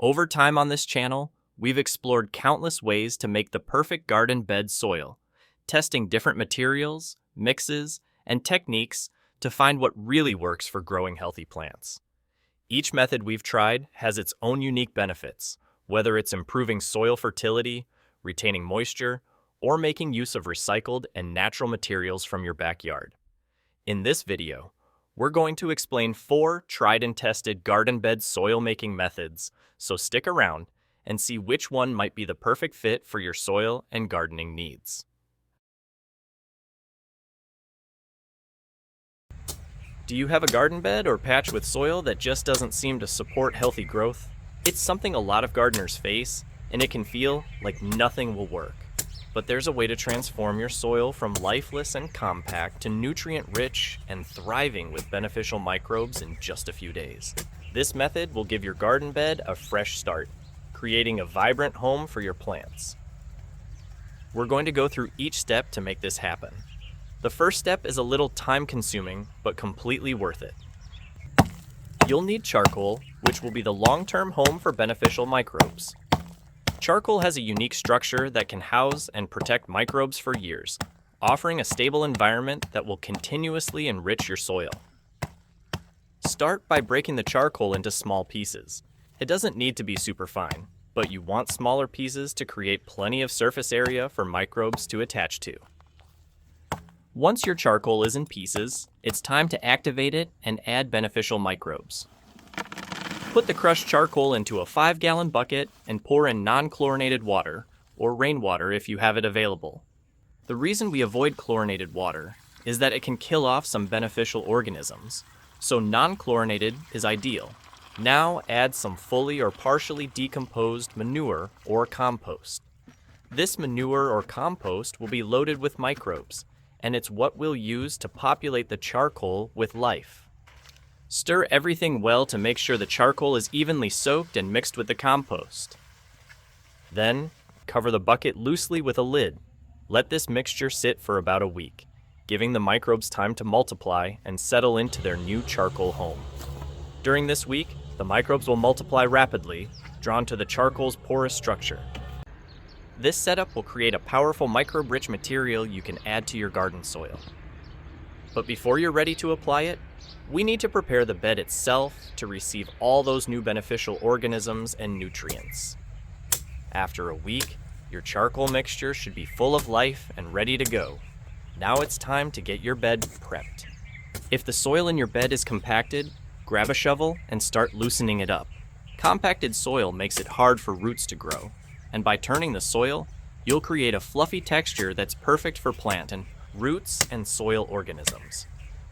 Over time on this channel, we've explored countless ways to make the perfect garden bed soil, testing different materials, mixes, and techniques to find what really works for growing healthy plants. Each method we've tried has its own unique benefits, whether it's improving soil fertility, retaining moisture, or making use of recycled and natural materials from your backyard. In this video, we're going to explain 4 tried and tested garden bed soil making methods, so stick around and see which one might be the perfect fit for your soil and gardening needs. Do you have a garden bed or patch with soil that just doesn't seem to support healthy growth? It's something a lot of gardeners face, and it can feel like nothing will work. But there's a way to transform your soil from lifeless and compact to nutrient-rich and thriving with beneficial microbes in just a few days. This method will give your garden bed a fresh start, creating a vibrant home for your plants. We're going to go through each step to make this happen. The first step is a little time-consuming, but completely worth it. You'll need charcoal, which will be the long-term home for beneficial microbes. Charcoal has a unique structure that can house and protect microbes for years, offering a stable environment that will continuously enrich your soil. Start by breaking the charcoal into small pieces. It doesn't need to be super fine, but you want smaller pieces to create plenty of surface area for microbes to attach to. Once your charcoal is in pieces, it's time to activate it and add beneficial microbes. Put the crushed charcoal into a 5-gallon bucket and pour in non-chlorinated water, or rainwater if you have it available. The reason we avoid chlorinated water is that it can kill off some beneficial organisms, so non-chlorinated is ideal. Now add some fully or partially decomposed manure or compost. This manure or compost will be loaded with microbes, and it's what we'll use to populate the charcoal with life. Stir everything well to make sure the charcoal is evenly soaked and mixed with the compost. Then, cover the bucket loosely with a lid. Let this mixture sit for about a week, giving the microbes time to multiply and settle into their new charcoal home. During this week, the microbes will multiply rapidly, drawn to the charcoal's porous structure. This setup will create a powerful microbe-rich material you can add to your garden soil. But before you're ready to apply it, we need to prepare the bed itself to receive all those new beneficial organisms and nutrients. After a week, your charcoal mixture should be full of life and ready to go. Now it's time to get your bed prepped. If the soil in your bed is compacted, grab a shovel and start loosening it up. Compacted soil makes it hard for roots to grow, and by turning the soil, you'll create a fluffy texture that's perfect for plant and roots and soil organisms.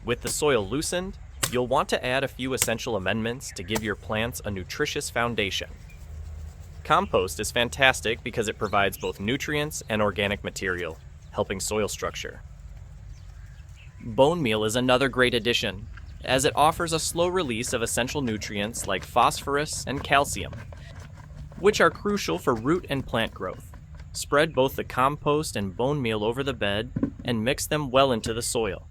With the soil loosened, you'll want to add a few essential amendments to give your plants a nutritious foundation. Compost is fantastic because it provides both nutrients and organic material, helping soil structure. Bone meal is another great addition, as it offers a slow release of essential nutrients like phosphorus and calcium, which are crucial for root and plant growth. Spread both the compost and bone meal over the bed and mix them well into the soil.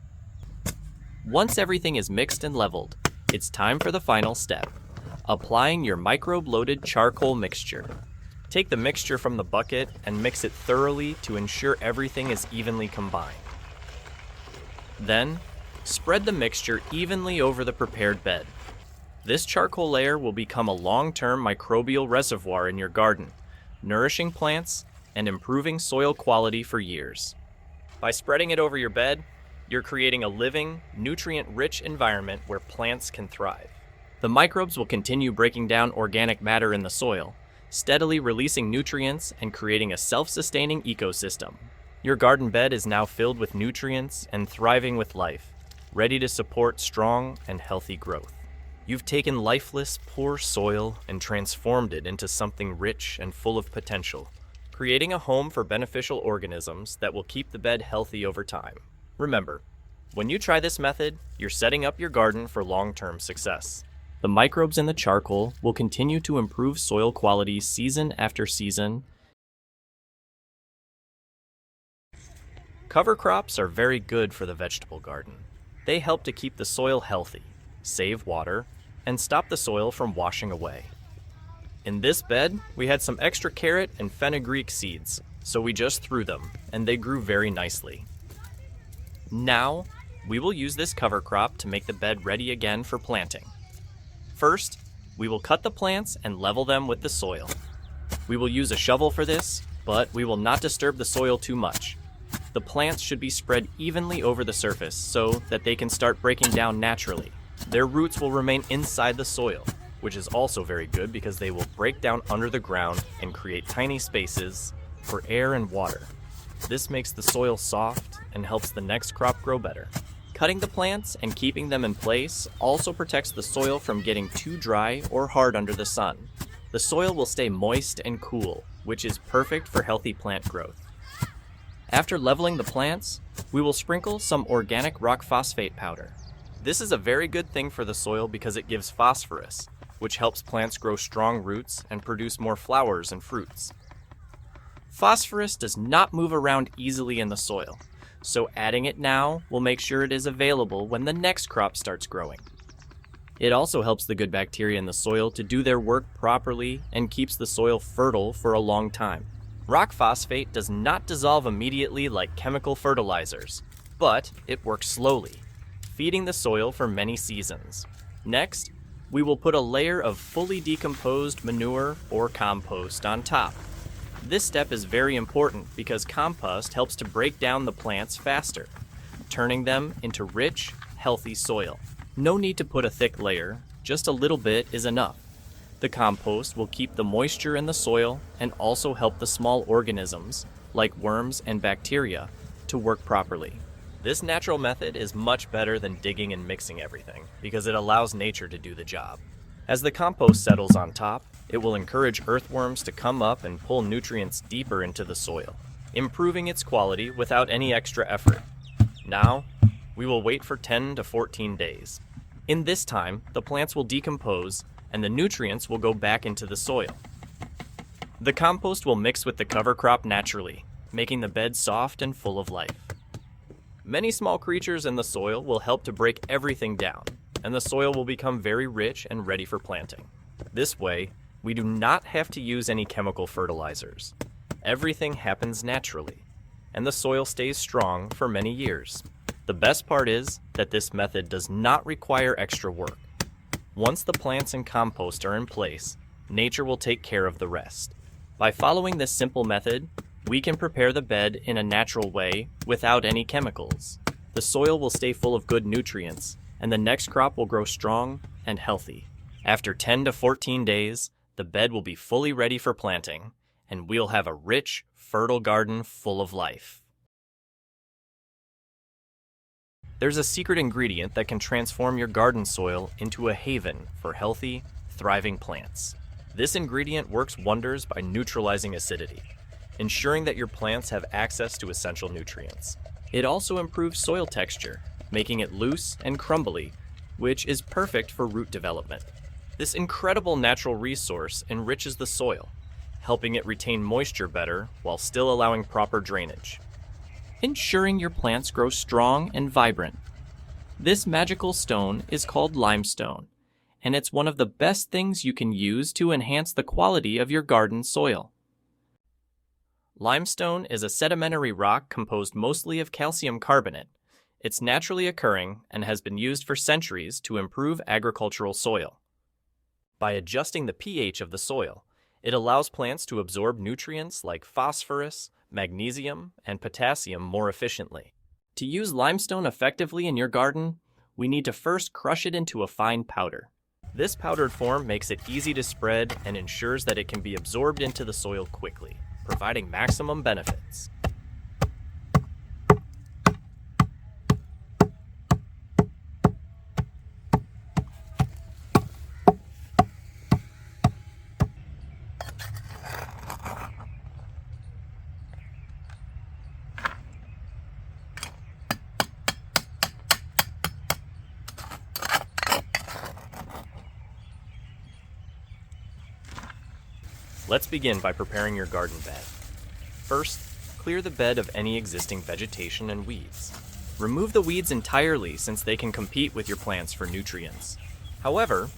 Once everything is mixed and leveled, it's time for the final step, applying your microbe-loaded charcoal mixture. Take the mixture from the bucket and mix it thoroughly to ensure everything is evenly combined. Then, spread the mixture evenly over the prepared bed. This charcoal layer will become a long-term microbial reservoir in your garden, nourishing plants and improving soil quality for years. By spreading it over your bed, you're creating a living, nutrient-rich environment where plants can thrive. The microbes will continue breaking down organic matter in the soil, steadily releasing nutrients and creating a self-sustaining ecosystem. Your garden bed is now filled with nutrients and thriving with life, ready to support strong and healthy growth. You've taken lifeless, poor soil and transformed it into something rich and full of potential, creating a home for beneficial organisms that will keep the bed healthy over time. Remember, when you try this method, you're setting up your garden for long-term success. The microbes in the charcoal will continue to improve soil quality season after season. Cover crops are very good for the vegetable garden. They help to keep the soil healthy, save water, and stop the soil from washing away. In this bed, we had some extra carrot and fenugreek seeds, so we just threw them, and they grew very nicely. Now, we will use this cover crop to make the bed ready again for planting. First, we will cut the plants and level them with the soil. We will use a shovel for this, but we will not disturb the soil too much. The plants should be spread evenly over the surface so that they can start breaking down naturally. Their roots will remain inside the soil, which is also very good because they will break down under the ground and create tiny spaces for air and water. This makes the soil soft and helps the next crop grow better. Cutting the plants and keeping them in place also protects the soil from getting too dry or hard under the sun. The soil will stay moist and cool, which is perfect for healthy plant growth. After leveling the plants, we will sprinkle some organic rock phosphate powder. This is a very good thing for the soil because it gives phosphorus, which helps plants grow strong roots and produce more flowers and fruits. Phosphorus does not move around easily in the soil, so adding it now will make sure it is available when the next crop starts growing. It also helps the good bacteria in the soil to do their work properly and keeps the soil fertile for a long time. Rock phosphate does not dissolve immediately like chemical fertilizers, but it works slowly, feeding the soil for many seasons. Next, we will put a layer of fully decomposed manure or compost on top. This step is very important because compost helps to break down the plants faster, turning them into rich, healthy soil. No need to put a thick layer, just a little bit is enough. The compost will keep the moisture in the soil and also help the small organisms, like worms and bacteria, to work properly. This natural method is much better than digging and mixing everything because it allows nature to do the job. As the compost settles on top, it will encourage earthworms to come up and pull nutrients deeper into the soil, improving its quality without any extra effort. Now, we will wait for 10 to 14 days. In this time, the plants will decompose and the nutrients will go back into the soil. The compost will mix with the cover crop naturally, making the bed soft and full of life. Many small creatures in the soil will help to break everything down, and the soil will become very rich and ready for planting. This way, we do not have to use any chemical fertilizers. Everything happens naturally, and the soil stays strong for many years. The best part is that this method does not require extra work. Once the plants and compost are in place, nature will take care of the rest. By following this simple method, we can prepare the bed in a natural way without any chemicals. The soil will stay full of good nutrients, and the next crop will grow strong and healthy. After 10 to 14 days, the bed will be fully ready for planting, and we'll have a rich, fertile garden full of life. There's a secret ingredient that can transform your garden soil into a haven for healthy, thriving plants. This ingredient works wonders by neutralizing acidity, ensuring that your plants have access to essential nutrients. It also improves soil texture, making it loose and crumbly, which is perfect for root development. This incredible natural resource enriches the soil, helping it retain moisture better while still allowing proper drainage, ensuring your plants grow strong and vibrant. This magical stone is called limestone, and it's one of the best things you can use to enhance the quality of your garden soil. Limestone is a sedimentary rock composed mostly of calcium carbonate. It's naturally occurring and has been used for centuries to improve agricultural soil. By adjusting the pH of the soil, it allows plants to absorb nutrients like phosphorus, magnesium, and potassium more efficiently. To use limestone effectively in your garden, we need to first crush it into a fine powder. This powdered form makes it easy to spread and ensures that it can be absorbed into the soil quickly, providing maximum benefits. Let's begin by preparing your garden bed. First, clear the bed of any existing vegetation and weeds. Remove the weeds entirely since they can compete with your plants for nutrients. However,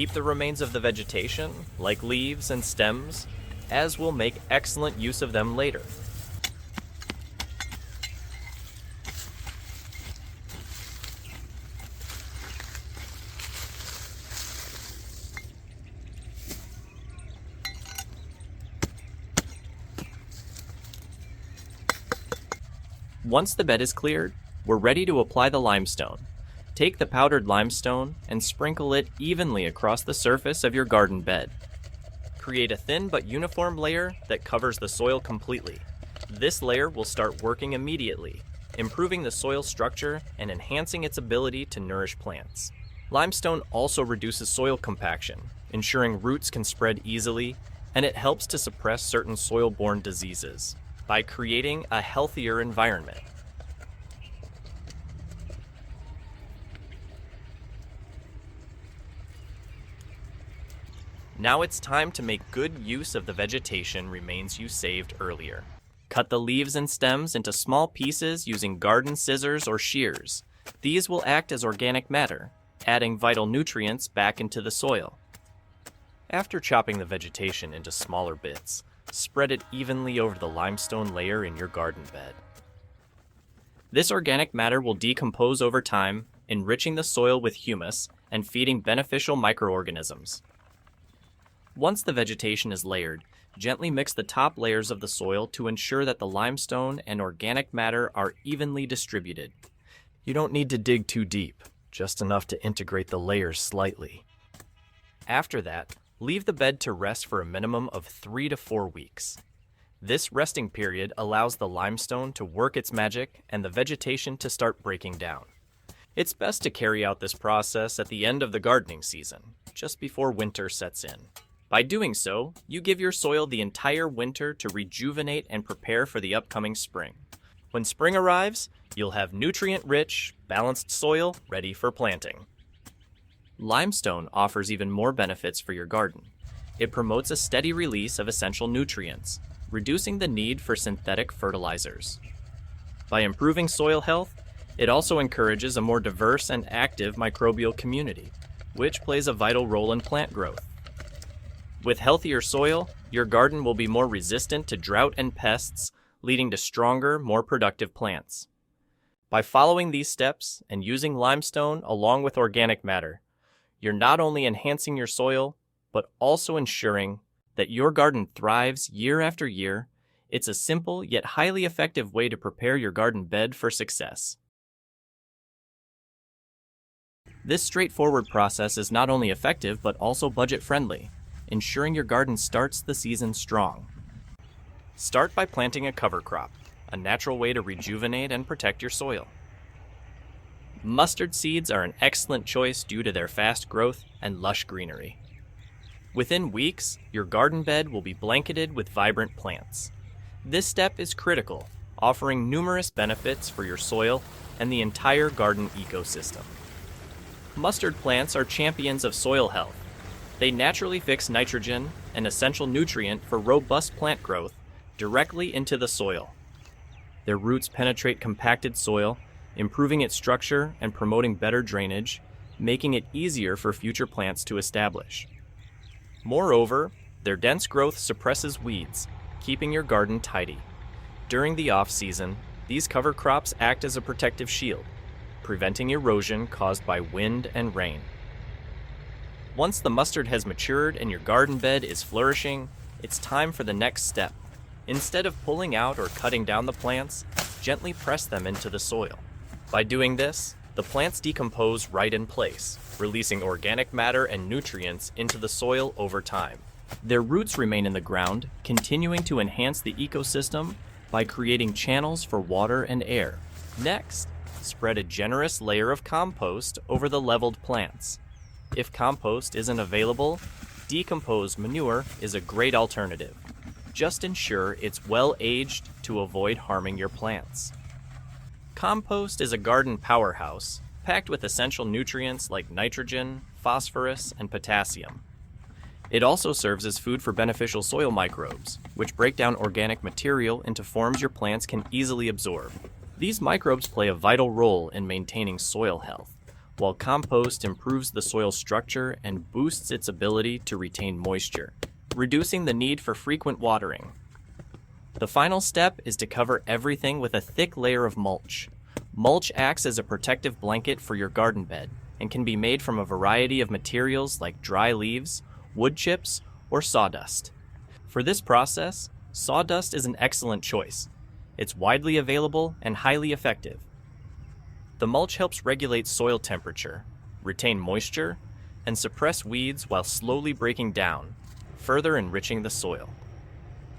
Keep the remains of the vegetation, like leaves and stems, as we'll make excellent use of them later. Once the bed is cleared, we're ready to apply the limestone. Take the powdered limestone and sprinkle it evenly across the surface of your garden bed. Create a thin but uniform layer that covers the soil completely. This layer will start working immediately, improving the soil structure and enhancing its ability to nourish plants. Limestone also reduces soil compaction, ensuring roots can spread easily, and it helps to suppress certain soil-borne diseases by creating a healthier environment. Now it's time to make good use of the vegetation remains you saved earlier. Cut the leaves and stems into small pieces using garden scissors or shears. These will act as organic matter, adding vital nutrients back into the soil. After chopping the vegetation into smaller bits, spread it evenly over the limestone layer in your garden bed. This organic matter will decompose over time, enriching the soil with humus and feeding beneficial microorganisms. Once the vegetation is layered, gently mix the top layers of the soil to ensure that the limestone and organic matter are evenly distributed. You don't need to dig too deep, just enough to integrate the layers slightly. After that, leave the bed to rest for a minimum of 3 to 4 weeks. This resting period allows the limestone to work its magic and the vegetation to start breaking down. It's best to carry out this process at the end of the gardening season, just before winter sets in. By doing so, you give your soil the entire winter to rejuvenate and prepare for the upcoming spring. When spring arrives, you'll have nutrient-rich, balanced soil ready for planting. Limestone offers even more benefits for your garden. It promotes a steady release of essential nutrients, reducing the need for synthetic fertilizers. By improving soil health, it also encourages a more diverse and active microbial community, which plays a vital role in plant growth. With healthier soil, your garden will be more resistant to drought and pests, leading to stronger, more productive plants. By following these steps and using limestone along with organic matter, you're not only enhancing your soil, but also ensuring that your garden thrives year after year. It's a simple yet highly effective way to prepare your garden bed for success. This straightforward process is not only effective but also budget-friendly, ensuring your garden starts the season strong. Start by planting a cover crop, a natural way to rejuvenate and protect your soil. Mustard seeds are an excellent choice due to their fast growth and lush greenery. Within weeks, your garden bed will be blanketed with vibrant plants. This step is critical, offering numerous benefits for your soil and the entire garden ecosystem. Mustard plants are champions of soil health. They naturally fix nitrogen, an essential nutrient for robust plant growth, directly into the soil. Their roots penetrate compacted soil, improving its structure and promoting better drainage, making it easier for future plants to establish. Moreover, their dense growth suppresses weeds, keeping your garden tidy. During the off-season, these cover crops act as a protective shield, preventing erosion caused by wind and rain. Once the mustard has matured and your garden bed is flourishing, it's time for the next step. Instead of pulling out or cutting down the plants, gently press them into the soil. By doing this, the plants decompose right in place, releasing organic matter and nutrients into the soil over time. Their roots remain in the ground, continuing to enhance the ecosystem by creating channels for water and air. Next, spread a generous layer of compost over the leveled plants. If compost isn't available, decomposed manure is a great alternative. Just ensure it's well aged to avoid harming your plants. Compost is a garden powerhouse, packed with essential nutrients like nitrogen, phosphorus, and potassium. It also serves as food for beneficial soil microbes, which break down organic material into forms your plants can easily absorb. These microbes play a vital role in maintaining soil health. while compost improves the soil structure and boosts its ability to retain moisture, reducing the need for frequent watering. The final step is to cover everything with a thick layer of mulch. Mulch acts as a protective blanket for your garden bed and can be made from a variety of materials like dry leaves, wood chips, or sawdust. For this process, sawdust is an excellent choice. It's widely available and highly effective. The mulch helps regulate soil temperature, retain moisture, and suppress weeds while slowly breaking down, further enriching the soil.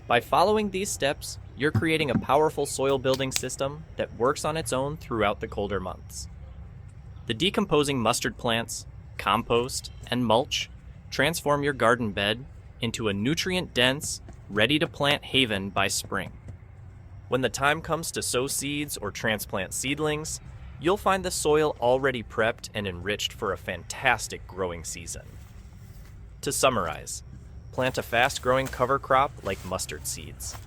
By following these steps, you're creating a powerful soil building system that works on its own throughout the colder months. The decomposing mustard plants, compost, and mulch transform your garden bed into a nutrient-dense, ready-to-plant haven by spring. When the time comes to sow seeds or transplant seedlings, you'll find the soil already prepped and enriched for a fantastic growing season. To summarize, plant a fast-growing cover crop like mustard seeds.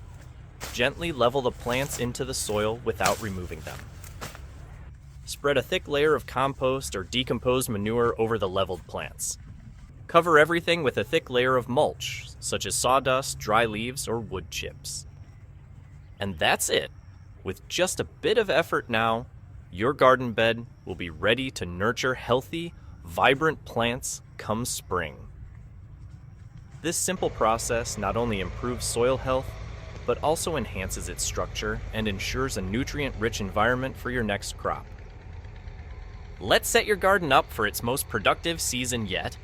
Gently level the plants into the soil without removing them. Spread a thick layer of compost or decomposed manure over the leveled plants. Cover everything with a thick layer of mulch, such as sawdust, dry leaves, or wood chips. And that's it. With just a bit of effort now, your garden bed will be ready to nurture healthy, vibrant plants come spring. This simple process not only improves soil health, but also enhances its structure and ensures a nutrient-rich environment for your next crop. Let's set your garden up for its most productive season yet